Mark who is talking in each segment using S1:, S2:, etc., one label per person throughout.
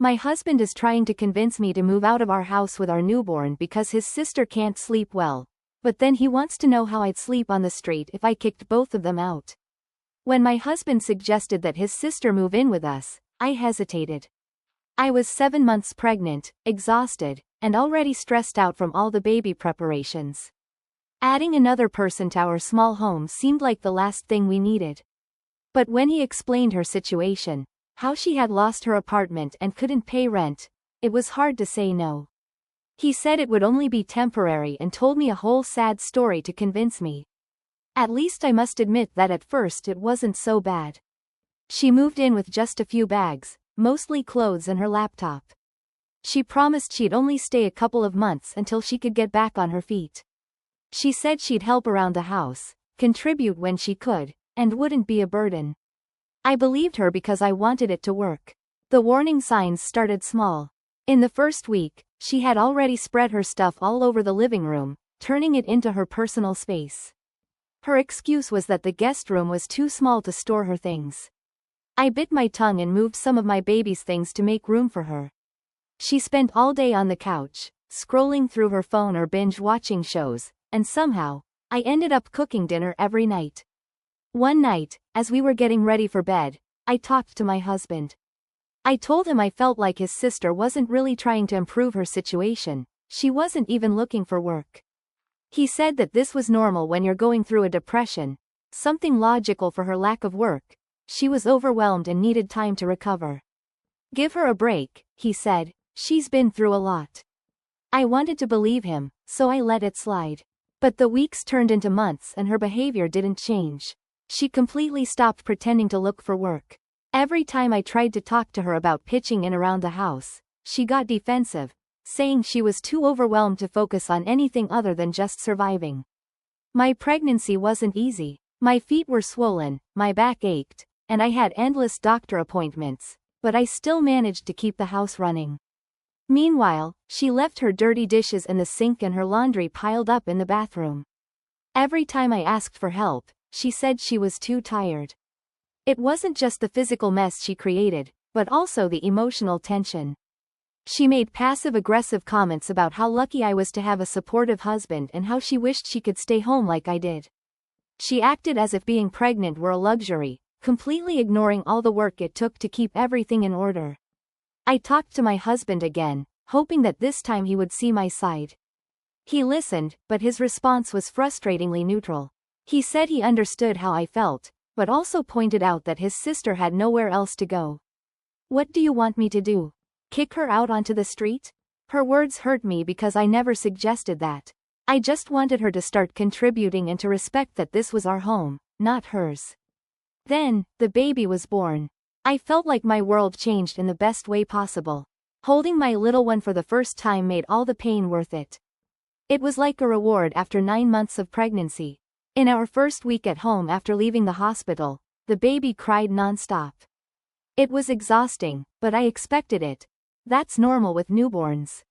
S1: My husband is trying to convince me to move out of our house with our newborn because his sister can't sleep well, but then he wants to know how I'd sleep on the street if I kicked both of them out. When my husband suggested that his sister move in with us, I hesitated. I was 7 months pregnant, exhausted, and already stressed out from all the baby preparations. Adding another person to our small home seemed like the last thing we needed. But when he explained her situation, how she had lost her apartment and couldn't pay rent, it was hard to say no. He said it would only be temporary and told me a whole sad story to convince me. At least I must admit that at first it wasn't so bad. She moved in with just a few bags, mostly clothes and her laptop. She promised she'd only stay a couple of months until she could get back on her feet. She said she'd help around the house, contribute when she could, and wouldn't be a burden. I believed her because I wanted it to work. The warning signs started small. In the first week, she had already spread her stuff all over the living room, turning it into her personal space. Her excuse was that the guest room was too small to store her things. I bit my tongue and moved some of my baby's things to make room for her. She spent all day on the couch, scrolling through her phone or binge-watching shows, and somehow, I ended up cooking dinner every night. One night, as we were getting ready for bed, I talked to my husband. I told him I felt like his sister wasn't really trying to improve her situation, she wasn't even looking for work. He said that this was normal when you're going through a depression, something logical for her lack of work. She was overwhelmed and needed time to recover. Give her a break, he said, she's been through a lot. I wanted to believe him, so I let it slide. But the weeks turned into months and her behavior didn't change. She completely stopped pretending to look for work. Every time I tried to talk to her about pitching in around the house, she got defensive, saying she was too overwhelmed to focus on anything other than just surviving. My pregnancy wasn't easy. My feet were swollen, my back ached, and I had endless doctor appointments, but I still managed to keep the house running. Meanwhile, she left her dirty dishes in the sink and her laundry piled up in the bathroom. Every time I asked for help, she said she was too tired. It wasn't just the physical mess she created, but also the emotional tension. She made passive-aggressive comments about how lucky I was to have a supportive husband and how she wished she could stay home like I did. She acted as if being pregnant were a luxury, completely ignoring all the work it took to keep everything in order. I talked to my husband again, hoping that this time he would see my side. He listened, but his response was frustratingly neutral. He said he understood how I felt, but also pointed out that his sister had nowhere else to go. "What do you want me to do? Kick her out onto the street?" Her words hurt me because I never suggested that. I just wanted her to start contributing and to respect that this was our home, not hers. Then, the baby was born. I felt like my world changed in the best way possible. Holding my little one for the first time made all the pain worth it. It was like a reward after 9 months of pregnancy. In our first week at home after leaving the hospital, the baby cried non-stop. It was exhausting, but I expected it. That's normal with newborns.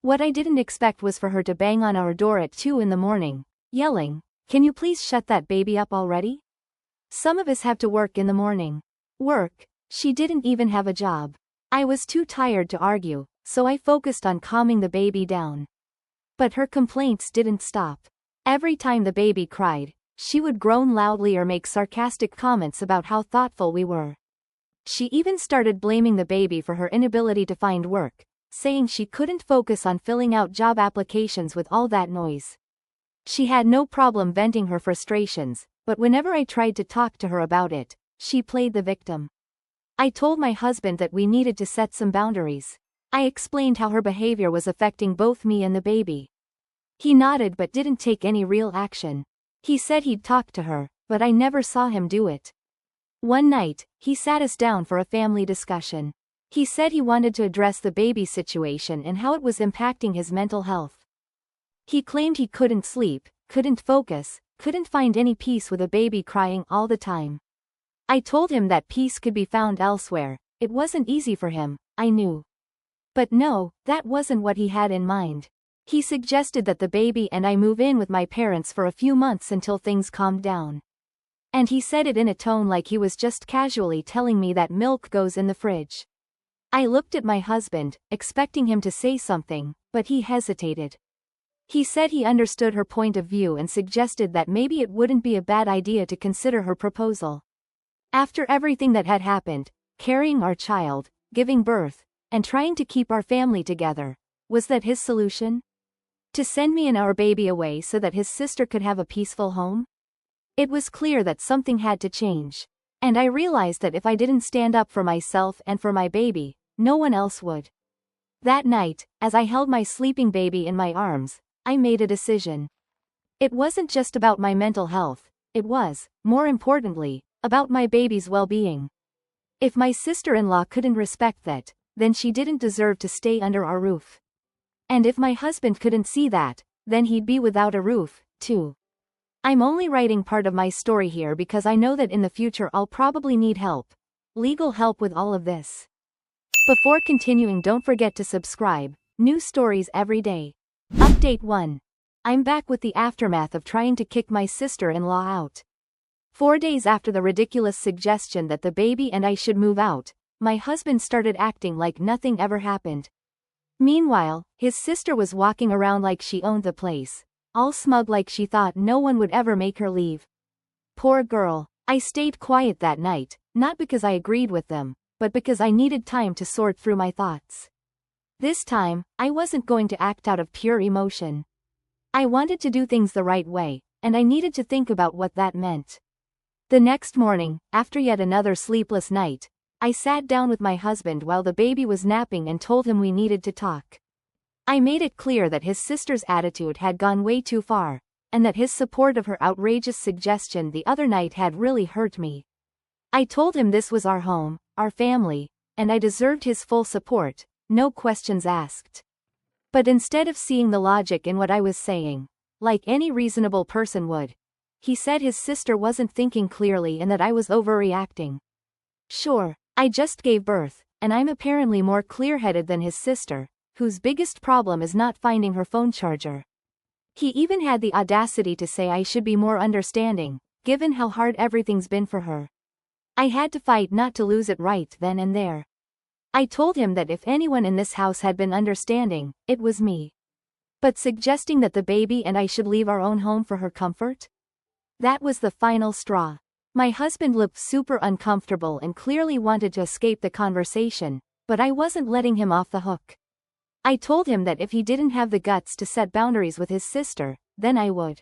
S1: What I didn't expect was for her to bang on our door at 2 in the morning, yelling, "Can you please shut that baby up already? Some of us have to work in the morning." Work? She didn't even have a job. I was too tired to argue, so I focused on calming the baby down. But her complaints didn't stop. Every time the baby cried, she would groan loudly or make sarcastic comments about how thoughtful we were. She even started blaming the baby for her inability to find work, saying she couldn't focus on filling out job applications with all that noise. She had no problem venting her frustrations, but whenever I tried to talk to her about it, she played the victim. I told my husband that we needed to set some boundaries. I explained how her behavior was affecting both me and the baby. He nodded but didn't take any real action. He said he'd talk to her, but I never saw him do it. One night, he sat us down for a family discussion. He said he wanted to address the baby situation and how it was impacting his mental health. He claimed he couldn't sleep, couldn't focus, couldn't find any peace with a baby crying all the time. I told him that peace could be found elsewhere. It wasn't easy for him, I knew. But no, that wasn't what he had in mind. He suggested that the baby and I move in with my parents for a few months until things calmed down. And he said it in a tone like he was just casually telling me that milk goes in the fridge. I looked at my husband, expecting him to say something, but he hesitated. He said he understood her point of view and suggested that maybe it wouldn't be a bad idea to consider her proposal. After everything that had happened, carrying our child, giving birth, and trying to keep our family together, was that his solution? To send me and our baby away so that his sister could have a peaceful home? It was clear that something had to change. And I realized that if I didn't stand up for myself and for my baby, no one else would. That night, as I held my sleeping baby in my arms, I made a decision. It wasn't just about my mental health, it was, more importantly, about my baby's well-being. If my sister-in-law couldn't respect that, then she didn't deserve to stay under our roof. And if my husband couldn't see that, then he'd be without a roof, too. I'm only writing part of my story here because I know that in the future I'll probably need help. Legal help with all of this. Before continuing, don't forget to subscribe. New stories every day. Update 1. I'm back with the aftermath of trying to kick my sister-in-law out. 4 days after the ridiculous suggestion that the baby and I should move out, my husband started acting like nothing ever happened. Meanwhile, his sister was walking around like she owned the place, all smug like she thought no one would ever make her leave. Poor girl. I stayed quiet that night, not because I agreed with them, but because I needed time to sort through my thoughts. This time, I wasn't going to act out of pure emotion. I wanted to do things the right way, and I needed to think about what that meant. The next morning, after yet another sleepless night, I sat down with my husband while the baby was napping and told him we needed to talk. I made it clear that his sister's attitude had gone way too far, and that his support of her outrageous suggestion the other night had really hurt me. I told him this was our home, our family, and I deserved his full support, no questions asked. But instead of seeing the logic in what I was saying, like any reasonable person would, he said his sister wasn't thinking clearly and that I was overreacting. Sure, I just gave birth, and I'm apparently more clear-headed than his sister, whose biggest problem is not finding her phone charger. He even had the audacity to say I should be more understanding, given how hard everything's been for her. I had to fight not to lose it right then and there. I told him that if anyone in this house had been understanding, it was me. But suggesting that the baby and I should leave our own home for her comfort? That was the final straw. My husband looked super uncomfortable and clearly wanted to escape the conversation, but I wasn't letting him off the hook. I told him that if he didn't have the guts to set boundaries with his sister, then I would.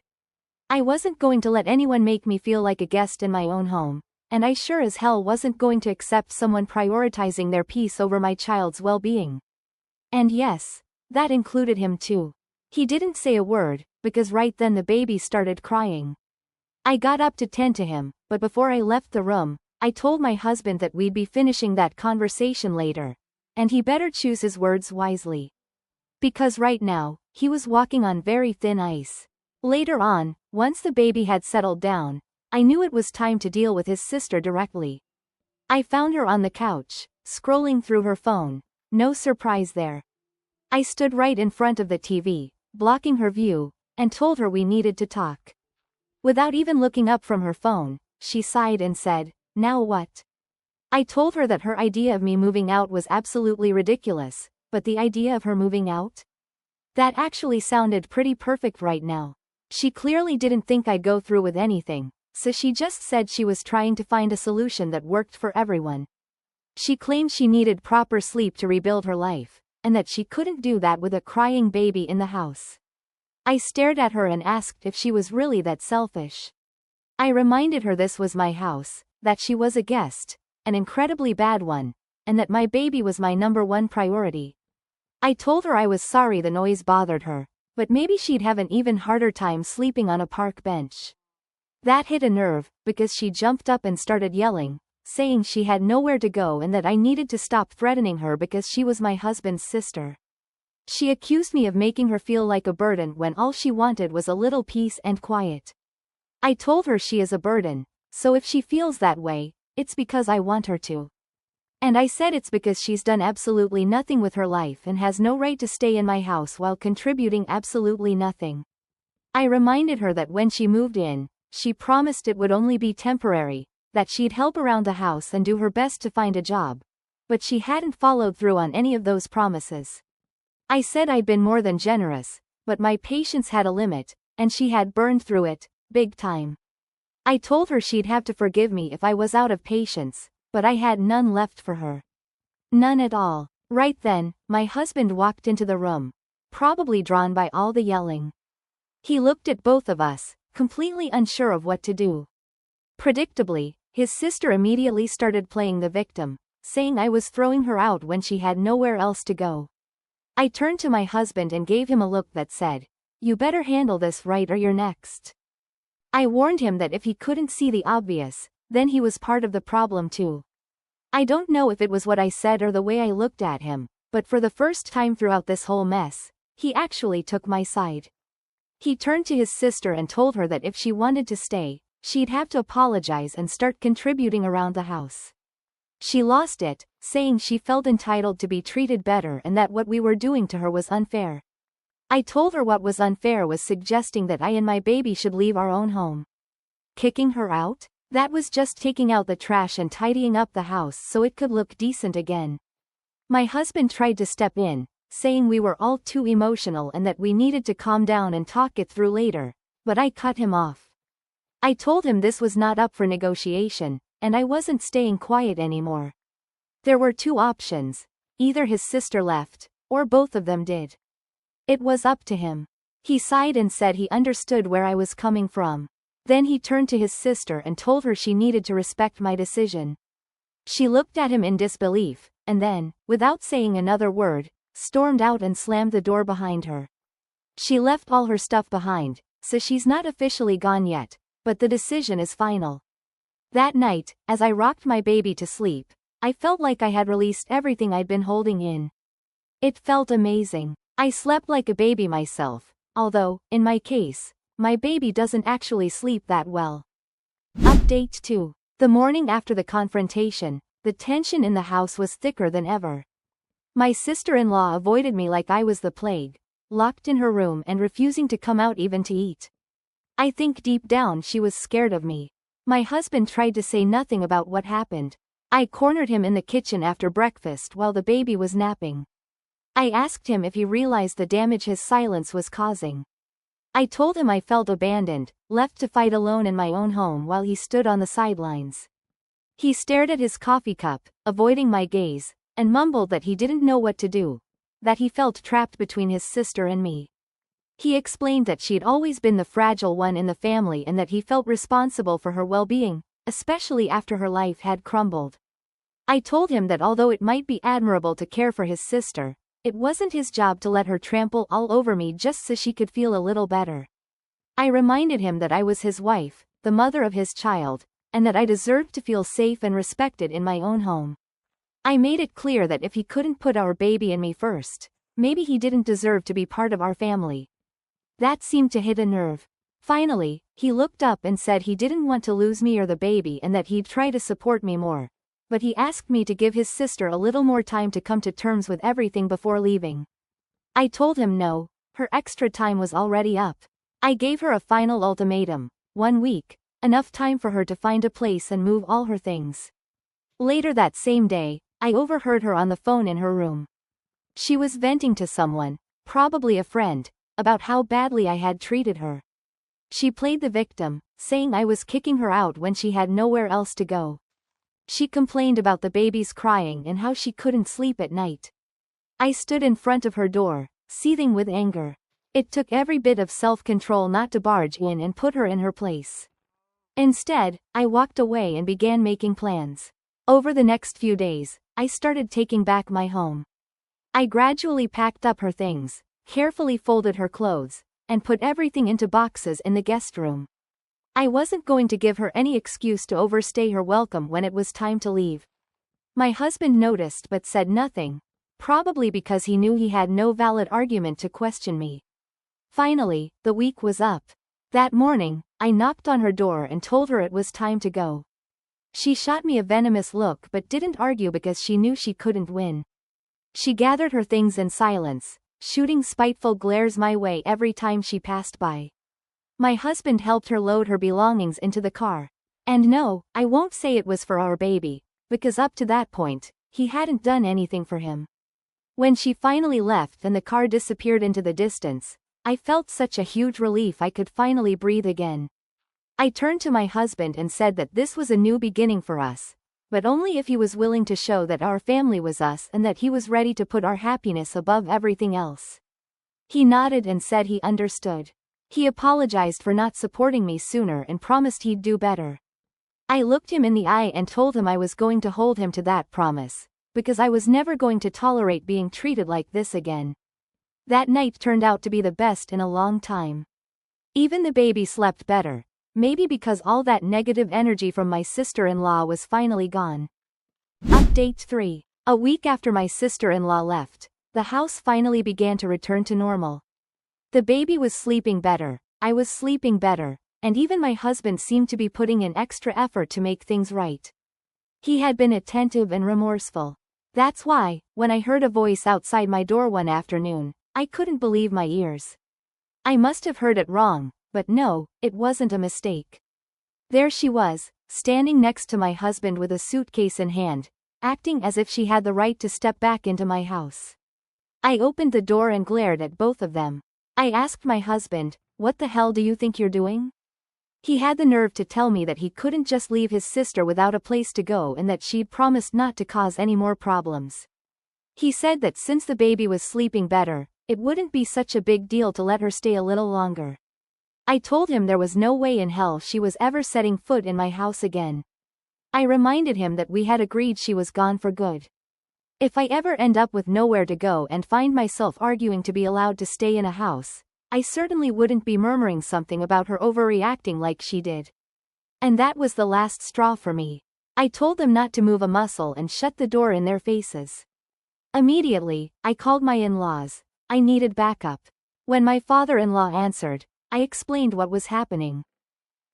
S1: I wasn't going to let anyone make me feel like a guest in my own home, and I sure as hell wasn't going to accept someone prioritizing their peace over my child's well-being. And yes, that included him too. He didn't say a word, because right then the baby started crying. I got up to tend to him, but before I left the room, I told my husband that we'd be finishing that conversation later, and he better choose his words wisely. Because right now, he was walking on very thin ice. Later on, once the baby had settled down, I knew it was time to deal with his sister directly. I found her on the couch, scrolling through her phone. No surprise there. I stood right in front of the TV, blocking her view, and told her we needed to talk. Without even looking up from her phone, she sighed and said, "Now what?" I told her that her idea of me moving out was absolutely ridiculous, but the idea of her moving out? That actually sounded pretty perfect right now. She clearly didn't think I'd go through with anything, so she just said she was trying to find a solution that worked for everyone. She claimed she needed proper sleep to rebuild her life, and that she couldn't do that with a crying baby in the house. I stared at her and asked if she was really that selfish. I reminded her this was my house, that she was a guest, an incredibly bad one, and that my baby was my #1 priority. I told her I was sorry the noise bothered her, but maybe she'd have an even harder time sleeping on a park bench. That hit a nerve, because she jumped up and started yelling, saying she had nowhere to go and that I needed to stop threatening her because she was my husband's sister. She accused me of making her feel like a burden when all she wanted was a little peace and quiet. I told her she is a burden, so if she feels that way, it's because I want her to. And I said it's because she's done absolutely nothing with her life and has no right to stay in my house while contributing absolutely nothing. I reminded her that when she moved in, she promised it would only be temporary, that she'd help around the house and do her best to find a job. but she hadn't followed through on any of those promises. I said I'd been more than generous, but my patience had a limit, and she had burned through it, big time. I told her she'd have to forgive me if I was out of patience, but I had none left for her. None at all. Right then, my husband walked into the room, probably drawn by all the yelling. He looked at both of us, completely unsure of what to do. Predictably, his sister immediately started playing the victim, saying I was throwing her out when she had nowhere else to go. I turned to my husband and gave him a look that said, "You better handle this right or you're next." I warned him that if he couldn't see the obvious, then he was part of the problem too. I don't know if it was what I said or the way I looked at him, but for the first time throughout this whole mess, he actually took my side. He turned to his sister and told her that if she wanted to stay, she'd have to apologize and start contributing around the house. She lost it, saying she felt entitled to be treated better and that what we were doing to her was unfair. I told her what was unfair was suggesting that I and my baby should leave our own home. Kicking her out? That was just taking out the trash and tidying up the house so it could look decent again. My husband tried to step in, saying we were all too emotional and that we needed to calm down and talk it through later, but I cut him off. I told him this was not up for negotiation, and I wasn't staying quiet anymore. There were two options: either his sister left, or both of them did. It was up to him. He sighed and said he understood where I was coming from. Then he turned to his sister and told her she needed to respect my decision. She looked at him in disbelief, and then, without saying another word, stormed out and slammed the door behind her. She left all her stuff behind, so she's not officially gone yet, but the decision is final. That night, as I rocked my baby to sleep, I felt like I had released everything I'd been holding in. It felt amazing. I slept like a baby myself, although, in my case, my baby doesn't actually sleep that well. Update 2. The morning after the confrontation, the tension in the house was thicker than ever. My sister-in-law avoided me like I was the plague, locked in her room and refusing to come out even to eat. I think deep down she was scared of me. My husband tried to say nothing about what happened. I cornered him in the kitchen after breakfast while the baby was napping. I asked him if he realized the damage his silence was causing. I told him I felt abandoned, left to fight alone in my own home while he stood on the sidelines. He stared at his coffee cup, avoiding my gaze, and mumbled that he didn't know what to do, that he felt trapped between his sister and me. He explained that she'd always been the fragile one in the family and that he felt responsible for her well-being, especially after her life had crumbled. I told him that although it might be admirable to care for his sister, it wasn't his job to let her trample all over me just so she could feel a little better. I reminded him that I was his wife, the mother of his child, and that I deserved to feel safe and respected in my own home. I made it clear that if he couldn't put our baby and me first, maybe he didn't deserve to be part of our family. That seemed to hit a nerve. Finally, he looked up and said he didn't want to lose me or the baby and that he'd try to support me more. But he asked me to give his sister a little more time to come to terms with everything before leaving. I told him no, her extra time was already up. I gave her a final ultimatum: 1 week, enough time for her to find a place and move all her things. Later that same day, I overheard her on the phone in her room. She was venting to someone, probably a friend, about how badly I had treated her. She played the victim, saying I was kicking her out when she had nowhere else to go. She complained about the baby's crying and how she couldn't sleep at night. I stood in front of her door, seething with anger. It took every bit of self-control not to barge in and put her in her place. Instead, I walked away and began making plans. Over the next few days, I started taking back my home. I gradually packed up her things, carefully folded her clothes, and put everything into boxes in the guest room. I wasn't going to give her any excuse to overstay her welcome when it was time to leave. My husband noticed but said nothing, probably because he knew he had no valid argument to question me. Finally, the week was up. That morning, I knocked on her door and told her it was time to go. She shot me a venomous look but didn't argue because she knew she couldn't win. She gathered her things in silence, shooting spiteful glares my way every time she passed by. My husband helped her load her belongings into the car. And no, I won't say it was for our baby, because up to that point, he hadn't done anything for him. When she finally left and the car disappeared into the distance, I felt such a huge relief I could finally breathe again. I turned to my husband and said that this was a new beginning for us, but only if he was willing to show that our family was us and that he was ready to put our happiness above everything else. He nodded and said he understood. He apologized for not supporting me sooner and promised he'd do better. I looked him in the eye and told him I was going to hold him to that promise, because I was never going to tolerate being treated like this again. That night turned out to be the best in a long time. Even the baby slept better, maybe because all that negative energy from my sister-in-law was finally gone. Update 3. A week after my sister-in-law left, the house finally began to return to normal. The baby was sleeping better, I was sleeping better, and even my husband seemed to be putting in extra effort to make things right. He had been attentive and remorseful. That's why, when I heard a voice outside my door one afternoon, I couldn't believe my ears. I must have heard it wrong, but no, it wasn't a mistake. There she was, standing next to my husband with a suitcase in hand, acting as if she had the right to step back into my house. I opened the door and glared at both of them. I asked my husband, "What the hell do you think you're doing?" He had the nerve to tell me that he couldn't just leave his sister without a place to go and that she'd promised not to cause any more problems. He said that since the baby was sleeping better, it wouldn't be such a big deal to let her stay a little longer. I told him there was no way in hell she was ever setting foot in my house again. I reminded him that we had agreed she was gone for good. If I ever end up with nowhere to go and find myself arguing to be allowed to stay in a house, I certainly wouldn't be murmuring something about her overreacting like she did. And that was the last straw for me. I told them not to move a muscle and shut the door in their faces. Immediately, I called my in-laws. I needed backup. When my father-in-law answered, I explained what was happening.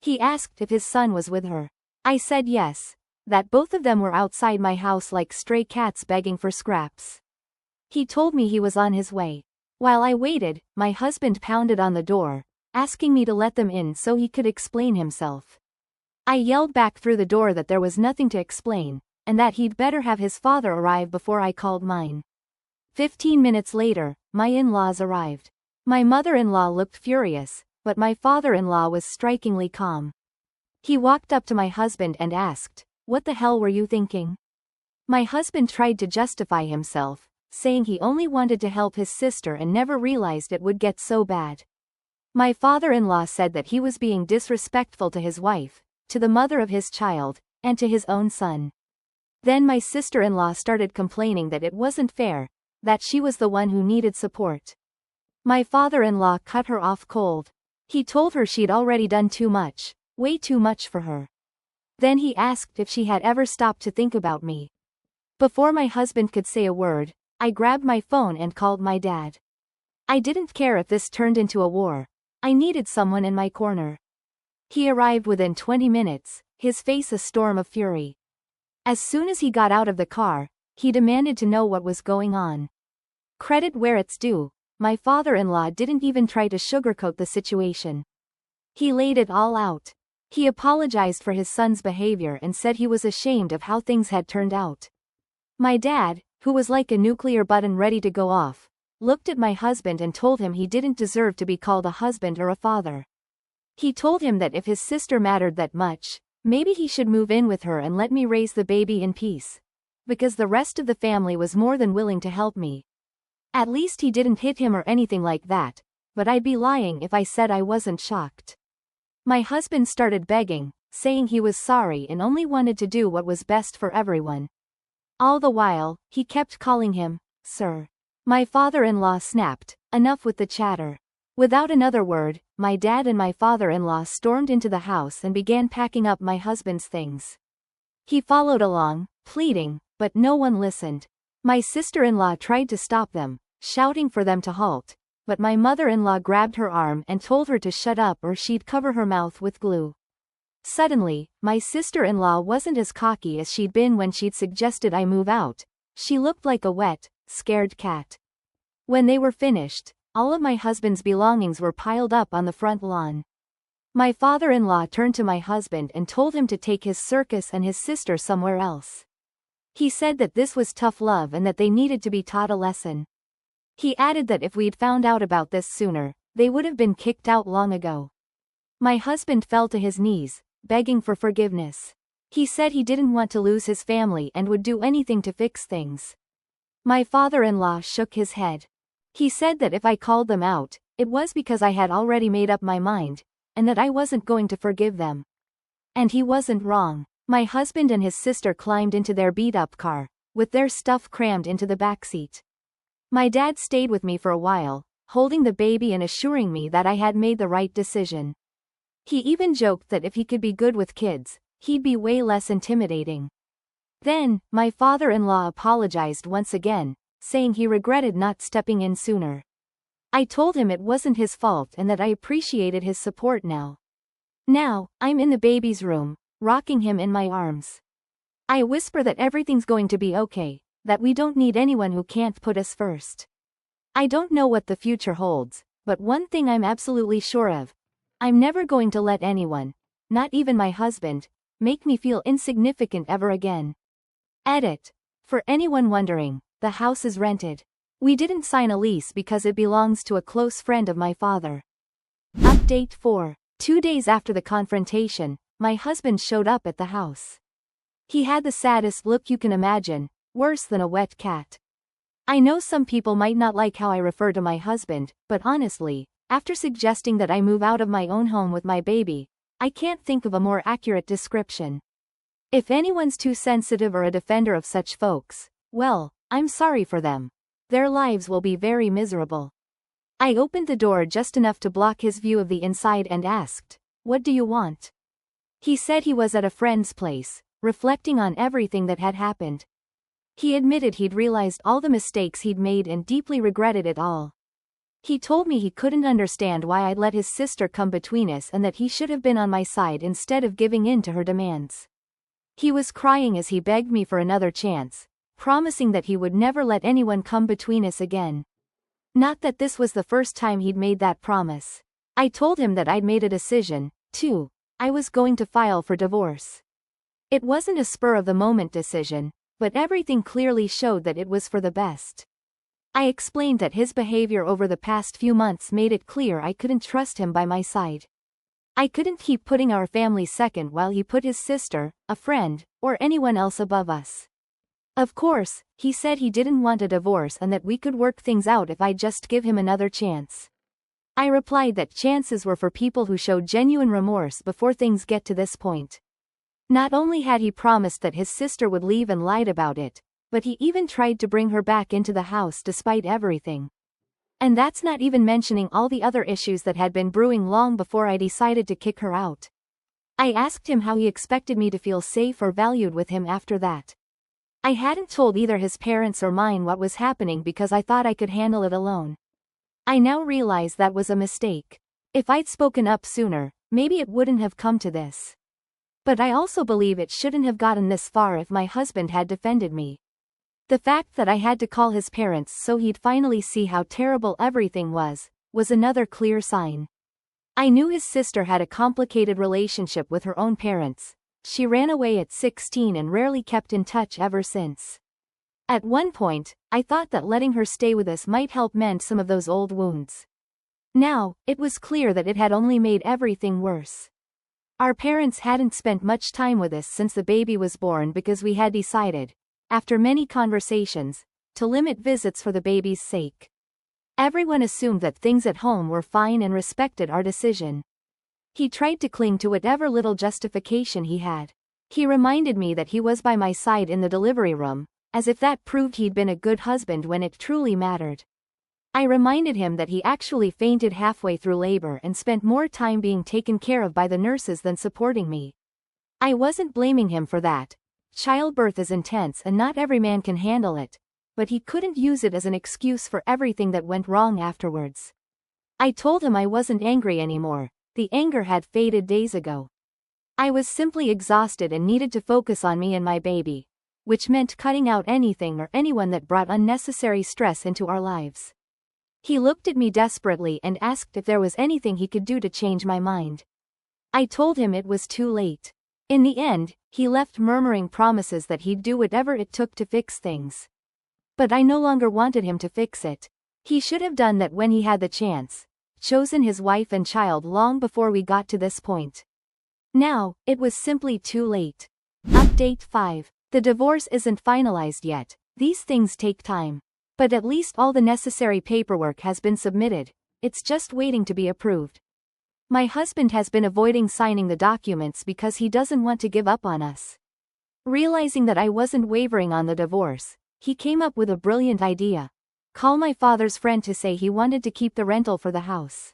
S1: He asked if his son was with her. I said yes, that both of them were outside my house like stray cats begging for scraps. He told me he was on his way. While I waited, my husband pounded on the door, asking me to let them in so he could explain himself. I yelled back through the door that there was nothing to explain, and that he'd better have his father arrive before I called mine. 15 minutes later, my in-laws arrived. My mother-in-law looked furious, but my father-in-law was strikingly calm. He walked up to my husband and asked, "What the hell were you thinking?" My husband tried to justify himself, saying he only wanted to help his sister and never realized it would get so bad. My father-in-law said that he was being disrespectful to his wife, to the mother of his child, and to his own son. Then my sister-in-law started complaining that it wasn't fair, that she was the one who needed support. My father-in-law cut her off cold. He told her she'd already done too much, way too much for her. Then he asked if she had ever stopped to think about me. Before my husband could say a word, I grabbed my phone and called my dad. I didn't care if this turned into a war. I needed someone in my corner. He arrived within 20 minutes, his face a storm of fury. As soon as he got out of the car, he demanded to know what was going on. Credit where it's due, my father-in-law didn't even try to sugarcoat the situation. He laid it all out. He apologized for his son's behavior and said he was ashamed of how things had turned out. My dad, who was like a nuclear button ready to go off, looked at my husband and told him he didn't deserve to be called a husband or a father. He told him that if his sister mattered that much, maybe he should move in with her and let me raise the baby in peace, because the rest of the family was more than willing to help me. At least he didn't hit him or anything like that, but I'd be lying if I said I wasn't shocked. My husband started begging, saying he was sorry and only wanted to do what was best for everyone. All the while, he kept calling him, "Sir." My father-in-law snapped, "Enough with the chatter." Without another word, my dad and my father-in-law stormed into the house and began packing up my husband's things. He followed along, pleading, but no one listened. My sister-in-law tried to stop them, shouting for them to halt, but my mother-in-law grabbed her arm and told her to shut up or she'd cover her mouth with glue. Suddenly, my sister-in-law wasn't as cocky as she'd been when she'd suggested I move out. She looked like a wet, scared cat. When they were finished, all of my husband's belongings were piled up on the front lawn. My father-in-law turned to my husband and told him to take his circus and his sister somewhere else. He said that this was tough love and that they needed to be taught a lesson. He added that if we'd found out about this sooner, they would have been kicked out long ago. My husband fell to his knees, begging for forgiveness. He said he didn't want to lose his family and would do anything to fix things. My father-in-law shook his head. He said that if I called them out, it was because I had already made up my mind, and that I wasn't going to forgive them. And he wasn't wrong. My husband and his sister climbed into their beat-up car, with their stuff crammed into the backseat. My dad stayed with me for a while, holding the baby and assuring me that I had made the right decision. He even joked that if he could be good with kids, he'd be way less intimidating. Then, my father-in-law apologized once again, saying he regretted not stepping in sooner. I told him it wasn't his fault and that I appreciated his support now. Now, I'm in the baby's room, rocking him in my arms. I whisper that everything's going to be okay, that we don't need anyone who can't put us first. I don't know what the future holds, but one thing I'm absolutely sure of. I'm never going to let anyone, not even my husband, make me feel insignificant ever again. Edit. For anyone wondering, the house is rented. We didn't sign a lease because it belongs to a close friend of my father. Update 4. 2 days after the confrontation, my husband showed up at the house. He had the saddest look you can imagine, worse than a wet cat. I know some people might not like how I refer to my husband, but honestly, after suggesting that I move out of my own home with my baby, I can't think of a more accurate description. If anyone's too sensitive or a defender of such folks, well, I'm sorry for them. Their lives will be very miserable. I opened the door just enough to block his view of the inside and asked, "What do you want?" He said he was at a friend's place, reflecting on everything that had happened. He admitted he'd realized all the mistakes he'd made and deeply regretted it all. He told me he couldn't understand why I'd let his sister come between us and that he should have been on my side instead of giving in to her demands. He was crying as he begged me for another chance, promising that he would never let anyone come between us again. Not that this was the first time he'd made that promise. I told him that I'd made a decision, too. I was going to file for divorce. It wasn't a spur-of-the-moment decision, but everything clearly showed that it was for the best. I explained that his behavior over the past few months made it clear I couldn't trust him by my side. I couldn't keep putting our family second while he put his sister, a friend, or anyone else above us. Of course, he said he didn't want a divorce and that we could work things out if I'd just give him another chance. I replied that chances were for people who showed genuine remorse before things get to this point. Not only had he promised that his sister would leave and lied about it, but he even tried to bring her back into the house despite everything. And that's not even mentioning all the other issues that had been brewing long before I decided to kick her out. I asked him how he expected me to feel safe or valued with him after that. I hadn't told either his parents or mine what was happening because I thought I could handle it alone. I now realize that was a mistake. If I'd spoken up sooner, maybe it wouldn't have come to this. But I also believe it shouldn't have gotten this far if my husband had defended me. The fact that I had to call his parents so he'd finally see how terrible everything was another clear sign. I knew his sister had a complicated relationship with her own parents. She ran away at 16 and rarely kept in touch ever since. At one point, I thought that letting her stay with us might help mend some of those old wounds. Now, it was clear that it had only made everything worse. Our parents hadn't spent much time with us since the baby was born because we had decided, after many conversations, to limit visits for the baby's sake. Everyone assumed that things at home were fine and respected our decision. He tried to cling to whatever little justification he had. He reminded me that he was by my side in the delivery room, as if that proved he'd been a good husband when it truly mattered. I reminded him that he actually fainted halfway through labor and spent more time being taken care of by the nurses than supporting me. I wasn't blaming him for that. Childbirth is intense and not every man can handle it, but he couldn't use it as an excuse for everything that went wrong afterwards. I told him I wasn't angry anymore. The anger had faded days ago. I was simply exhausted and needed to focus on me and my baby, which meant cutting out anything or anyone that brought unnecessary stress into our lives. He looked at me desperately and asked if there was anything he could do to change my mind. I told him it was too late. In the end, he left murmuring promises that he'd do whatever it took to fix things. But I no longer wanted him to fix it. He should have done that when he had the chance, chosen his wife and child long before we got to this point. Now, it was simply too late. Update 5. The divorce isn't finalized yet. These things take time. But at least all the necessary paperwork has been submitted. It's just waiting to be approved. My husband has been avoiding signing the documents because he doesn't want to give up on us. Realizing that I wasn't wavering on the divorce, he came up with a brilliant idea. Call my father's friend to say he wanted to keep the rental for the house.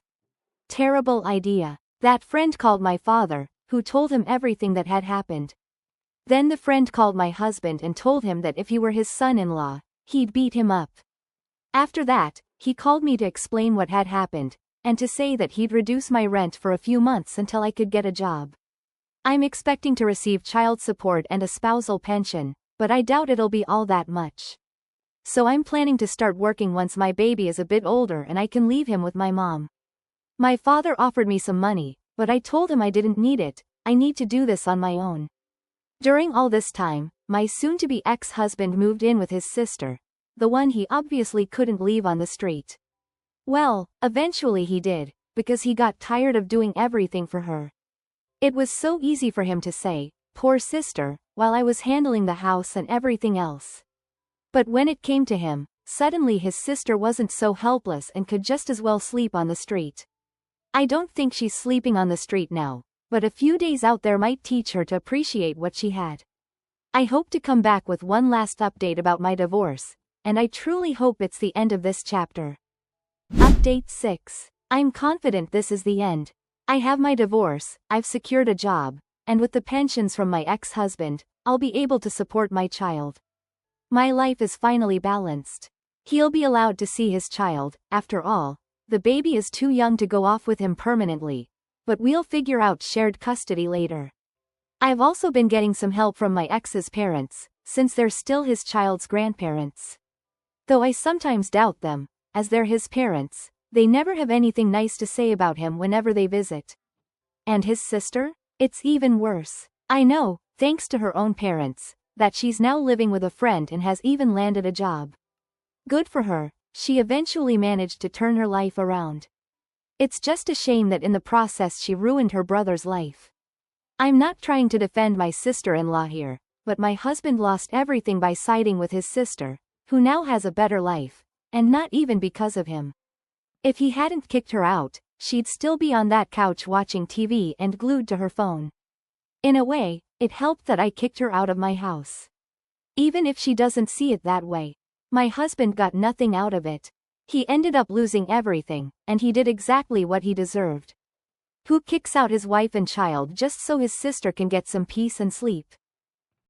S1: Terrible idea. That friend called my father, who told him everything that had happened. Then the friend called my husband and told him that if he were his son-in-law, he'd beat him up. After that, he called me to explain what had happened, and to say that he'd reduce my rent for a few months until I could get a job. I'm expecting to receive child support and a spousal pension, but I doubt it'll be all that much. So I'm planning to start working once my baby is a bit older and I can leave him with my mom. My father offered me some money, but I told him I didn't need it. I need to do this on my own. During all this time, my soon-to-be ex-husband moved in with his sister, the one he obviously couldn't leave on the street. Well, eventually he did, because he got tired of doing everything for her. It was so easy for him to say, "Poor sister," while I was handling the house and everything else. But when it came to him, suddenly his sister wasn't so helpless and could just as well sleep on the street. I don't think she's sleeping on the street now, but a few days out there might teach her to appreciate what she had. I hope to come back with one last update about my divorce, and I truly hope it's the end of this chapter. Update 6. I'm confident this is the end. I have my divorce, I've secured a job, and with the pensions from my ex-husband, I'll be able to support my child. My life is finally balanced. He'll be allowed to see his child. After all, the baby is too young to go off with him permanently, but we'll figure out shared custody later. I've also been getting some help from my ex's parents, since they're still his child's grandparents. Though I sometimes doubt them, as they're his parents, they never have anything nice to say about him whenever they visit. And his sister? It's even worse. I know, thanks to her own parents, that she's now living with a friend and has even landed a job. Good for her, she eventually managed to turn her life around. It's just a shame that in the process she ruined her brother's life. I'm not trying to defend my sister-in-law here, but my husband lost everything by siding with his sister, who now has a better life, and not even because of him. If he hadn't kicked her out, she'd still be on that couch watching TV and glued to her phone. In a way, it helped that I kicked her out of my house. Even if she doesn't see it that way, my husband got nothing out of it. He ended up losing everything, and he did exactly what he deserved. Who kicks out his wife and child just so his sister can get some peace and sleep?